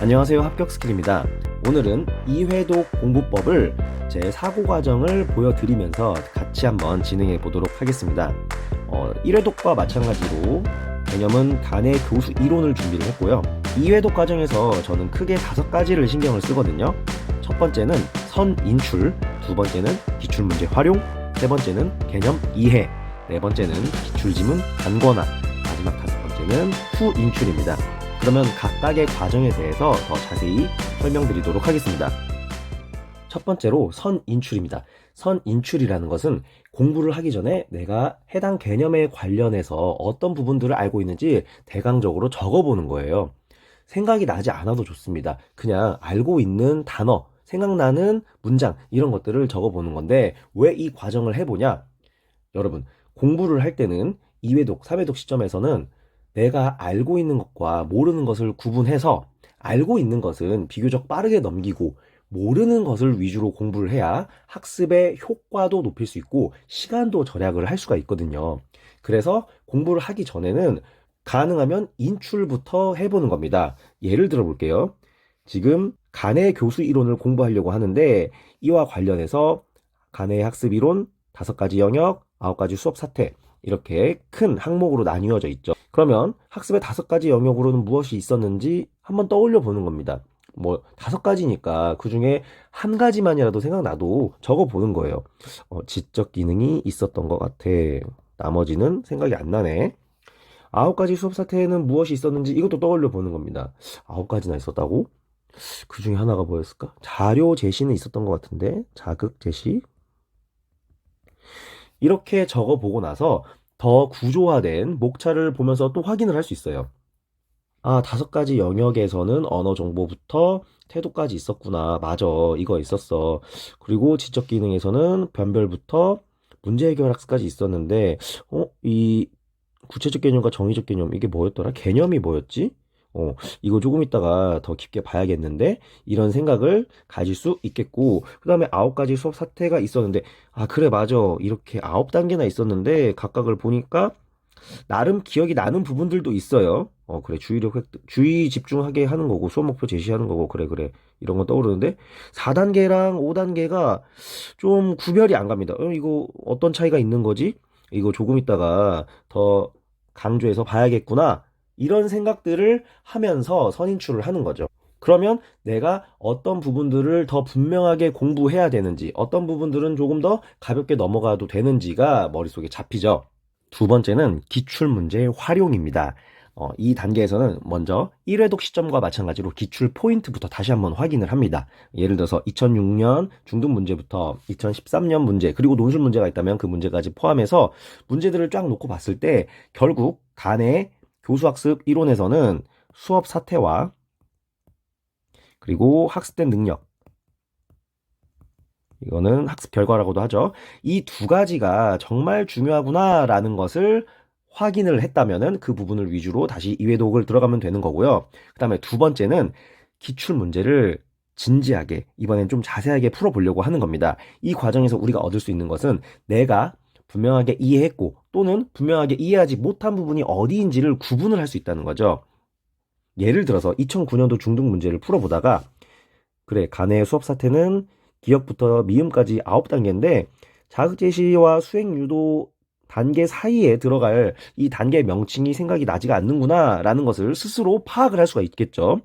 안녕하세요. 합격스킬입니다. 오늘은 이회독 공부법을 제 사고 과정을 보여드리면서 같이 한번 진행해 보도록 하겠습니다. 1회독과 마찬가지로 개념은 간의 교수 이론을 준비를 했고요. 2회독 과정에서 저는 크게 5가지를 신경을 쓰거든요. 첫 번째는 선 인출, 두 번째는 기출문제 활용, 세 번째는 개념 이해, 네 번째는 기출지문 단권화, 마지막 5번째는 후 인출입니다. 그러면 각각의 과정에 대해서 더 자세히 설명드리도록 하겠습니다. 첫 번째로 선인출입니다. 선인출이라는 것은 공부를 하기 전에 내가 해당 개념에 관련해서 어떤 부분들을 알고 있는지 대강적으로 적어보는 거예요. 생각이 나지 않아도 좋습니다. 그냥 알고 있는 단어, 생각나는 문장 이런 것들을 적어보는 건데 왜 이 과정을 해보냐? 여러분, 공부를 할 때는 2회독, 3회독 시점에서는 내가 알고 있는 것과 모르는 것을 구분해서 알고 있는 것은 비교적 빠르게 넘기고 모르는 것을 위주로 공부를 해야 학습의 효과도 높일 수 있고 시간도 절약을 할 수가 있거든요. 그래서 공부를 하기 전에는 가능하면 인출부터 해보는 겁니다. 예를 들어 볼게요. 지금 간의 교수 이론을 공부하려고 하는데 이와 관련해서 간의 학습 이론 5가지 영역, 9가지 수업 사태 이렇게 큰 항목으로 나뉘어져 있죠. 그러면 학습의 5가지 영역으로는 무엇이 있었는지 한번 떠올려 보는 겁니다. 5가지니까 그 중에 한 가지만이라도 생각나도 적어 보는 거예요. 지적 기능이 있었던 것 같아. 나머지는 생각이 안 나네. 9가지 수업 사태에는 무엇이 있었는지 이것도 떠올려 보는 겁니다. 9가지나 있었다고? 그 중에 하나가 뭐였을까? 자료 제시는 있었던 것 같은데, 자극 제시. 이렇게 적어보고 나서 더 구조화된 목차를 보면서 또 확인을 할 수 있어요. 5가지 영역에서는 언어 정보부터 태도까지 있었구나. 맞아. 이거 있었어. 그리고 지적 기능에서는 변별부터 문제 해결 학습까지 있었는데, 이 구체적 개념과 정의적 개념, 이게 뭐였더라? 개념이 뭐였지? 이거 조금 있다가 더 깊게 봐야겠는데? 이런 생각을 가질 수 있겠고, 그 다음에 9가지 수업 사태가 있었는데, 그래, 맞아. 이렇게 9단계나 있었는데, 각각을 보니까, 나름 기억이 나는 부분들도 있어요. 그래, 주의 집중하게 하는 거고, 수업 목표 제시하는 거고, 그래, 그래. 이런 거 떠오르는데, 4단계랑 5단계가 좀 구별이 안 갑니다. 이거 어떤 차이가 있는 거지? 이거 조금 있다가 더 강조해서 봐야겠구나. 이런 생각들을 하면서 선인출을 하는 거죠. 그러면 내가 어떤 부분들을 더 분명하게 공부해야 되는지, 어떤 부분들은 조금 더 가볍게 넘어가도 되는지가 머릿속에 잡히죠. 두 번째는 기출문제 활용입니다. 이 단계에서는 먼저 1회독 시점과 마찬가지로 기출 포인트부터 다시 한번 확인을 합니다. 예를 들어서 2006년 중등 문제부터 2013년 문제, 그리고 논술 문제가 있다면 그 문제까지 포함해서 문제들을 쫙 놓고 봤을 때 결국 간의 교수학습 이론에서는 수업 사태와 그리고 학습된 능력, 이거는 학습 결과라고도 하죠. 이 2가지가 정말 중요하구나라는 것을 확인을 했다면은 그 부분을 위주로 다시 2회독을 들어가면 되는 거고요. 그 다음에 두 번째는 기출 문제를 진지하게 이번엔 좀 자세하게 풀어보려고 하는 겁니다. 이 과정에서 우리가 얻을 수 있는 것은 내가 분명하게 이해했고 또는 분명하게 이해하지 못한 부분이 어디인지를 구분을 할 수 있다는 거죠. 예를 들어서 2009년도 중등 문제를 풀어보다가 그래, 간의 수업 사태는 기억부터 미음까지 9단계인데 자극 제시와 수행 유도 단계 사이에 들어갈 이 단계 명칭이 생각이 나지가 않는구나 라는 것을 스스로 파악을 할 수가 있겠죠.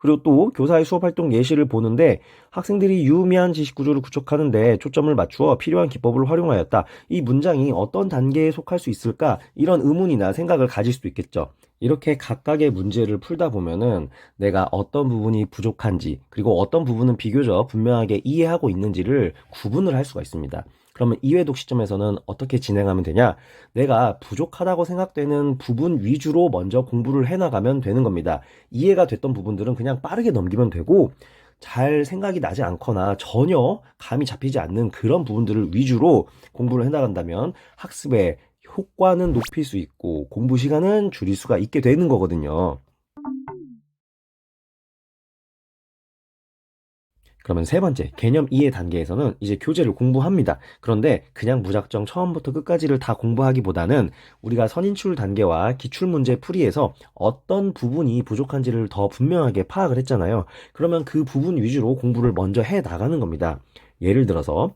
그리고 또 교사의 수업 활동 예시를 보는데 학생들이 유의미한 지식 구조를 구축하는데 초점을 맞추어 필요한 기법을 활용하였다. 이 문장이 어떤 단계에 속할 수 있을까? 이런 의문이나 생각을 가질 수도 있겠죠. 이렇게 각각의 문제를 풀다 보면은 내가 어떤 부분이 부족한지 그리고 어떤 부분은 비교적 분명하게 이해하고 있는지를 구분을 할 수가 있습니다. 그러면 2회독 시점에서는 어떻게 진행하면 되냐? 내가 부족하다고 생각되는 부분 위주로 먼저 공부를 해나가면 되는 겁니다. 이해가 됐던 부분들은 그냥 빠르게 넘기면 되고 잘 생각이 나지 않거나 전혀 감이 잡히지 않는 그런 부분들을 위주로 공부를 해나간다면 학습의 효과는 높일 수 있고 공부 시간은 줄일 수가 있게 되는 거거든요. 그러면 세 번째, 개념 이해 단계에서는 이제 교재를 공부합니다. 그런데 그냥 무작정 처음부터 끝까지를 다 공부하기보다는 우리가 선인출 단계와 기출문제 풀이에서 어떤 부분이 부족한지를 더 분명하게 파악을 했잖아요. 그러면 그 부분 위주로 공부를 먼저 해 나가는 겁니다. 예를 들어서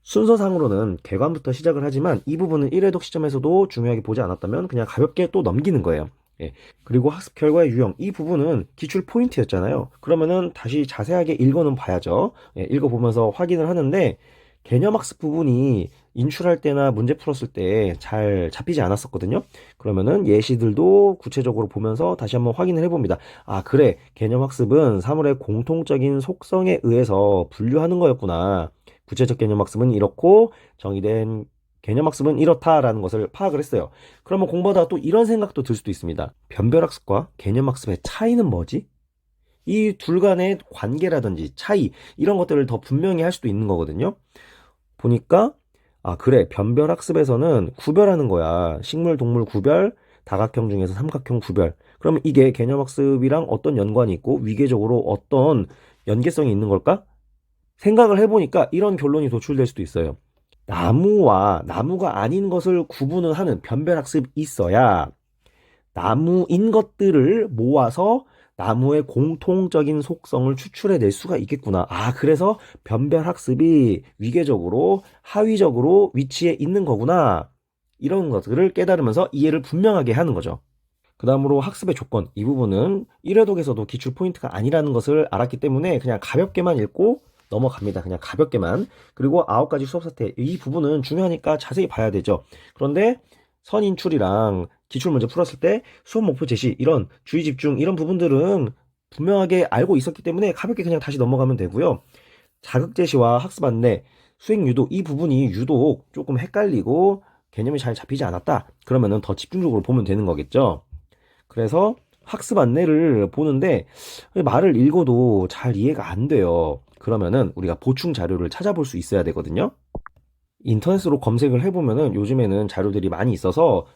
순서상으로는 개관부터 시작을 하지만 이 부분은 1회독 시점에서도 중요하게 보지 않았다면 그냥 가볍게 또 넘기는 거예요. 예. 그리고 학습 결과의 유형, 이 부분은 기출 포인트였잖아요. 그러면은 다시 자세하게 읽어는 봐야죠. 예, 읽어보면서 확인을 하는데 개념 학습 부분이 인출할 때나 문제 풀었을 때 잘 잡히지 않았었거든요. 그러면은 예시들도 구체적으로 보면서 다시 한번 확인을 해봅니다. 아, 그래. 개념 학습은 사물의 공통적인 속성에 의해서 분류하는 거였구나. 구체적 개념 학습은 이렇고 정의된 개념 학습은 이렇다라는 것을 파악을 했어요. 그러면 공부하다가 또 이런 생각도 들 수도 있습니다. 변별 학습과 개념 학습의 차이는 뭐지? 이 둘 간의 관계라든지 차이, 이런 것들을 더 분명히 할 수도 있는 거거든요. 보니까 아, 그래. 변별 학습에서는 구별하는 거야. 식물, 동물 구별, 다각형 중에서 삼각형 구별. 그러면 이게 개념 학습이랑 어떤 연관이 있고 위계적으로 어떤 연계성이 있는 걸까? 생각을 해보니까 이런 결론이 도출될 수도 있어요. 나무와 나무가 아닌 것을 구분을 하는 변별학습이 있어야 나무인 것들을 모아서 나무의 공통적인 속성을 추출해낼 수가 있겠구나. 아, 그래서 변별학습이 위계적으로, 하위적으로 위치해 있는 거구나. 이런 것들을 깨달으면서 이해를 분명하게 하는 거죠. 그 다음으로 학습의 조건. 이 부분은 1회독에서도 기출 포인트가 아니라는 것을 알았기 때문에 그냥 가볍게만 읽고 넘어갑니다. 그냥 가볍게만. 그리고 9가지 수업 사태. 이 부분은 중요하니까 자세히 봐야 되죠. 그런데 선인출이랑 기출문제 풀었을 때 수업 목표 제시, 이런 주의 집중, 이런 부분들은 분명하게 알고 있었기 때문에 가볍게 그냥 다시 넘어가면 되고요. 자극 제시와 학습 안내, 수행 유도, 이 부분이 유독 조금 헷갈리고 개념이 잘 잡히지 않았다. 그러면은 더 집중적으로 보면 되는 거겠죠. 그래서 학습 안내를 보는데 말을 읽어도 잘 이해가 안 돼요. 그러면은 우리가 보충 자료를 찾아볼 수 있어야 되거든요. 인터넷으로 검색을 해보면은 요즘에는 자료들이 많이 있어서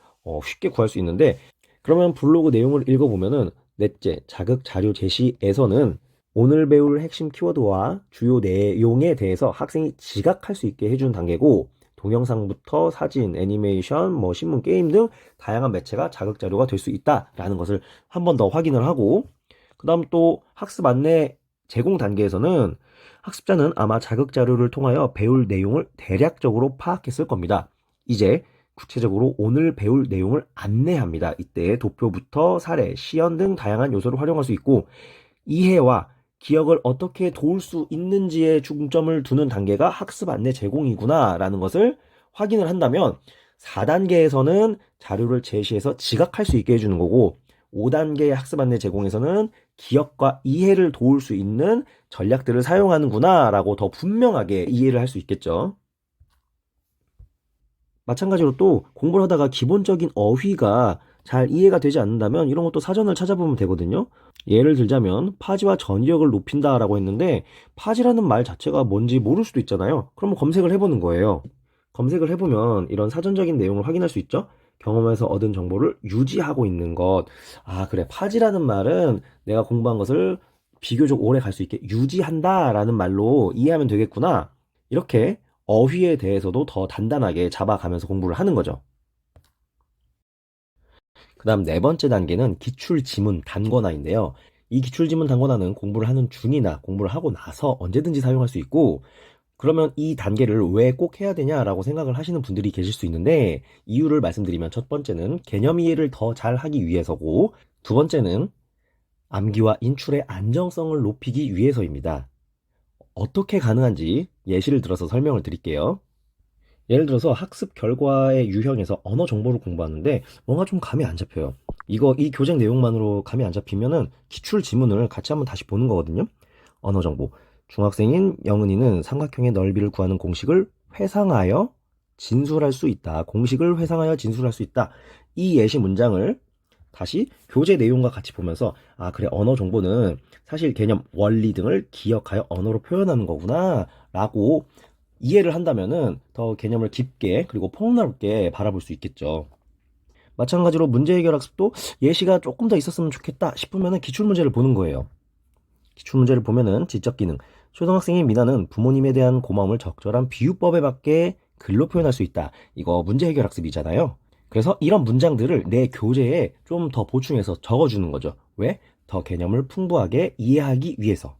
쉽게 구할 수 있는데, 그러면 블로그 내용을 읽어보면은 넷째, 자극 자료 제시에서는 오늘 배울 핵심 키워드와 주요 내용에 대해서 학생이 지각할 수 있게 해주는 단계고, 동영상부터 사진, 애니메이션, 신문, 게임 등 다양한 매체가 자극 자료가 될 수 있다라는 것을 한 번 더 확인을 하고, 그 다음 또 학습 안내 제공 단계에서는 학습자는 아마 자극 자료를 통하여 배울 내용을 대략적으로 파악했을 겁니다. 이제 구체적으로 오늘 배울 내용을 안내합니다. 이때 도표부터 사례, 시연 등 다양한 요소를 활용할 수 있고, 이해와 기억을 어떻게 도울 수 있는지에 중점을 두는 단계가 학습 안내 제공이구나 라는 것을 확인을 한다면, 4단계에서는 자료를 제시해서 지각할 수 있게 해주는 거고, 5단계의 학습 안내 제공에서는 기억과 이해를 도울 수 있는 전략들을 사용하는구나 라고 더 분명하게 이해를 할 수 있겠죠. 마찬가지로 또 공부를 하다가 기본적인 어휘가 잘 이해가 되지 않는다면 이런 것도 사전을 찾아보면 되거든요. 예를 들자면 파지와 전이력을 높인다라고 했는데 파지라는 말 자체가 뭔지 모를 수도 있잖아요. 그러면 검색을 해보는 거예요. 검색을 해보면 이런 사전적인 내용을 확인할 수 있죠. 경험에서 얻은 정보를 유지하고 있는 것. 아, 그래. 파지라는 말은 내가 공부한 것을 비교적 오래 갈 수 있게 유지한다라는 말로 이해하면 되겠구나. 이렇게 어휘에 대해서도 더 단단하게 잡아가면서 공부를 하는 거죠. 그 다음 네 번째 단계는 기출지문 단권화인데요. 이 기출지문 단권화는 공부를 하는 중이나 공부를 하고 나서 언제든지 사용할 수 있고, 그러면 이 단계를 왜 꼭 해야 되냐라고 생각을 하시는 분들이 계실 수 있는데, 이유를 말씀드리면 첫 번째는 개념 이해를 더 잘 하기 위해서고, 두 번째는 암기와 인출의 안정성을 높이기 위해서입니다. 어떻게 가능한지 예시를 들어서 설명을 드릴게요. 예를 들어서 학습 결과의 유형에서 언어 정보를 공부하는데 뭔가 좀 감이 안 잡혀요. 이 교재 내용만으로 감이 안 잡히면은 기출 지문을 같이 한번 다시 보는 거거든요. 언어 정보. 중학생인 영은이는 삼각형의 넓이를 구하는 공식을 회상하여 진술할 수 있다. 공식을 회상하여 진술할 수 있다. 이 예시 문장을 다시 교재 내용과 같이 보면서, 아, 그래, 언어 정보는 사실 개념, 원리 등을 기억하여 언어로 표현하는 거구나 라고 이해를 한다면은 더 개념을 깊게 그리고 폭넓게 바라볼 수 있겠죠. 마찬가지로 문제 해결 학습도 예시가 조금 더 있었으면 좋겠다 싶으면은 기출 문제를 보는 거예요. 기출문제를 보면은 지적 기능. 초등학생인 미나는 부모님에 대한 고마움을 적절한 비유법에 맞게 글로 표현할 수 있다. 이거 문제 해결 학습이잖아요. 그래서 이런 문장들을 내 교재에 좀 더 보충해서 적어주는 거죠. 왜? 더 개념을 풍부하게 이해하기 위해서.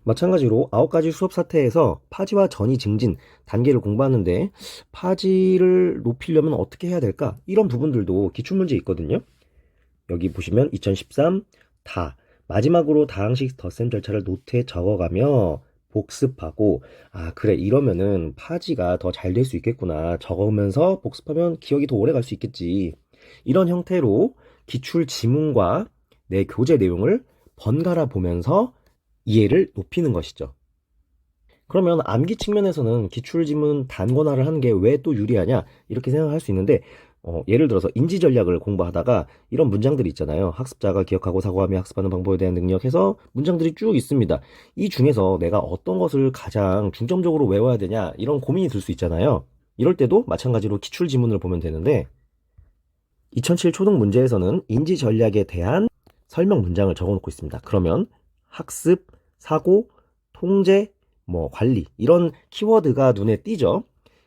마찬가지로 9가지 수업 사태에서 파지와 전이 증진 단계를 공부하는데 파지를 높이려면 어떻게 해야 될까? 이런 부분들도 기출문제 있거든요. 여기 보시면 2013 다 마지막으로 다항식 덧셈 절차를 노트에 적어가며 복습하고 그래 이러면은 파지가 더 잘 될 수 있겠구나 적으면서 복습하면 기억이 더 오래 갈 수 있겠지 이런 형태로 기출 지문과 내 교재 내용을 번갈아 보면서 이해를 높이는 것이죠. 그러면 암기 측면에서는 기출지문 단권화를 하는 게 왜 또 유리하냐 이렇게 생각할 수 있는데 예를 들어서 인지 전략을 공부하다가 이런 문장들이 있잖아요. 학습자가 기억하고 사고하며 학습하는 방법에 대한 능력해서 문장들이 쭉 있습니다. 이 중에서 내가 어떤 것을 가장 중점적으로 외워야 되냐 이런 고민이 들 수 있잖아요. 이럴 때도 마찬가지로 기출지문을 보면 되는데 2007 초등 문제에서는 인지 전략에 대한 설명 문장을 적어놓고 있습니다. 그러면 학습, 사고, 통제, 관리 이런 키워드가 눈에 띄죠.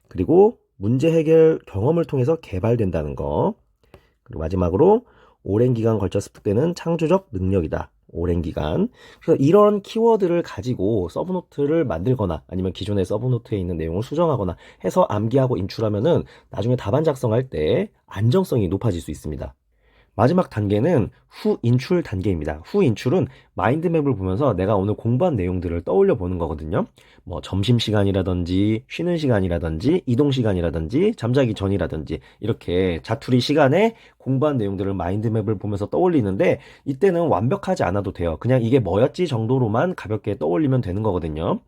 그리고 문제 해결 경험을 통해서 개발된다는 거. 그리고 마지막으로 오랜 기간 걸쳐 습득되는 창조적 능력이다. 오랜 기간. 그래서 이런 키워드를 가지고 서브노트를 만들거나 아니면 기존의 서브노트에 있는 내용을 수정하거나 해서 암기하고 인출하면은 나중에 답안 작성할 때 안정성이 높아질 수 있습니다. 마지막 단계는 후인출 단계입니다. 후인출은 마인드맵을 보면서 내가 오늘 공부한 내용들을 떠올려 보는 거거든요. 점심시간이라든지 쉬는 시간이라든지 이동 시간이라든지 잠자기 전이라든지 이렇게 자투리 시간에 공부한 내용들을 마인드맵을 보면서 떠올리는데 이때는 완벽하지 않아도 돼요. 그냥 이게 뭐였지 정도로만 가볍게 떠올리면 되는 거거든요.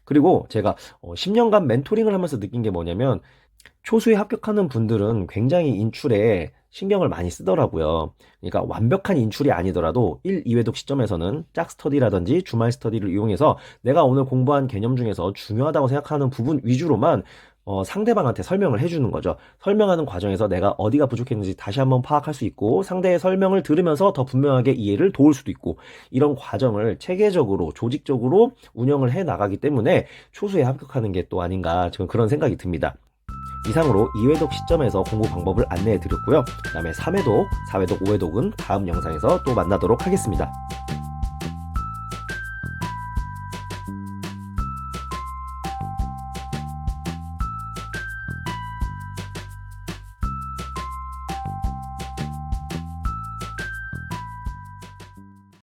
그리고 제가 10년간 멘토링을 하면서 느낀 게 뭐냐면 초수에 합격하는 분들은 굉장히 인출에 신경을 많이 쓰더라고요. 그러니까 완벽한 인출이 아니더라도 1, 2회독 시점에서는 짝 스터디라든지 주말 스터디를 이용해서 내가 오늘 공부한 개념 중에서 중요하다고 생각하는 부분 위주로만 상대방한테 설명을 해주는 거죠. 설명하는 과정에서 내가 어디가 부족했는지 다시 한번 파악할 수 있고 상대의 설명을 들으면서 더 분명하게 이해를 도울 수도 있고 이런 과정을 체계적으로 조직적으로 운영을 해 나가기 때문에 초수에 합격하는 게 또 아닌가 저는 그런 생각이 듭니다. 이상으로 2회독 시점에서 공부 방법을 안내해 드렸고요. 그 다음에 3회독, 4회독, 5회독은 다음 영상에서 또 만나도록 하겠습니다.